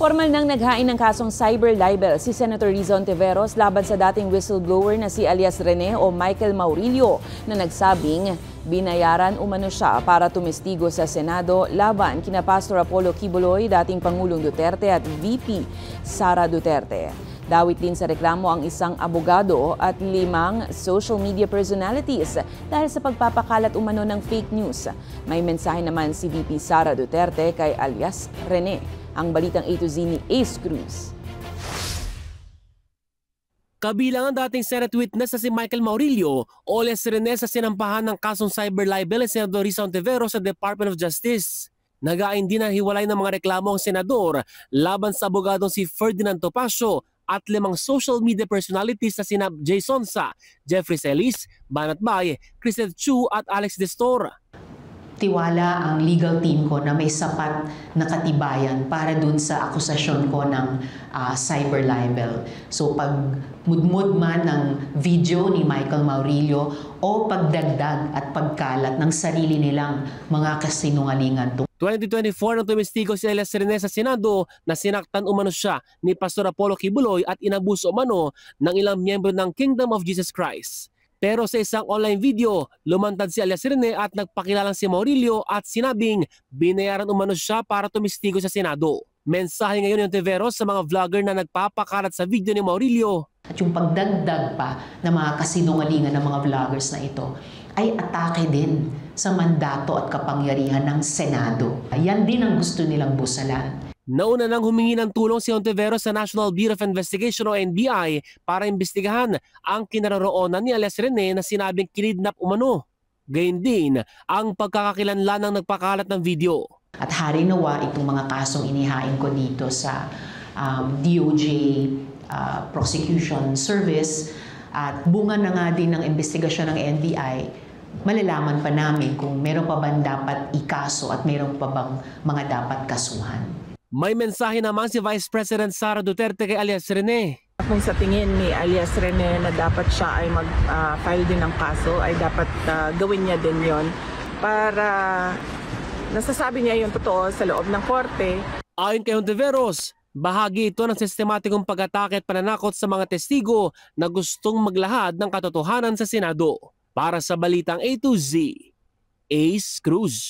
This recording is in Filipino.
Formal nang naghain ng kasong cyber libel si Senator Riza Ontiveros laban sa dating whistleblower na si alias Rene o Michael Maurilio na nagsabing binayaran umano siya para tumestigo sa Senado laban kina Pastor Apollo Quiboloy, dating Pangulong Duterte at VP Sara Duterte. Dawit din sa reklamo ang isang abogado at 5 social media personalities dahil sa pagpapakalat umano ng fake news. May mensahe naman si VP Sara Duterte kay alias Rene. Ang balitang A to Z ni Ace Cruz. Kabilang ang dating Senate witness na si Michael Maurilio o alias Rene sa sinampahan ng kasong cyber libel ni Senador Riza Ontiveros sa Department of Justice. Nagain din na hiwalay ng mga reklamo ang senador laban sa abogadong si Ferdinand Topacio at 5 social media personalities na sina Jay Sonsa, Jeffrey Celis, Banat Bay, Crisette Chu at Alex Destor. Tiwala ang legal team ko na may sapat na katibayan para dun sa akusasyon ko ng cyber libel. So pag mudmud man ng video ni Michael Maurilio o pagdagdag at pagkalat ng sarili nilang mga kasinungalingan. 2024 nang tumestigo si alias Rene sa Senado na sinaktan umano siya ni Pastor Apollo Quiboloy at inabuso umano ng ilang miyembro ng Kingdom of Jesus Christ. Pero sa isang online video, lumantad si alias Rene at nagpakilalang si Maurilio at sinabing binayaran umano siya para tumestigo sa Senado. Mensahe ngayon ni Ontiveros sa mga vlogger na nagpapakalat sa video ni Maurilio. At yung pagdagdag pa ng mga kasinungalingan ng mga vloggers na ito ay atake din sa mandato at kapangyarihan ng Senado. Yan din ang gusto nilang busalan. Nauna nang humingi ng tulong si Ontiveros sa National Bureau of Investigation o NBI para imbestigahan ang kinaroroonan ni alias Rene na sinabing kinidnap umano. Gayun din ang pagkakakilanlan ng nagpakalat ng video. At hari nawa itong mga kasong inihain ko dito sa DOJ Prosecution Service at bunga na nga din ng investigasyon ng NBI, malalaman pa namin kung meron pa bang dapat ikaso at meron pa bang mga dapat kasuhan. May mensahe naman si Vice President Sara Duterte kay alias Rene. Kung sa tingin ni alias Rene na dapat siya ay mag-file din ng kaso, ay dapat gawin niya din yon para nasasabi niya yung totoo sa loob ng korte. Ayon kay Ontiveros, bahagi ito ng sistematikong pag-atake at pananakot sa mga testigo na gustong maglahad ng katotohanan sa Senado. Para sa Balitang A to Z, Ace Cruz.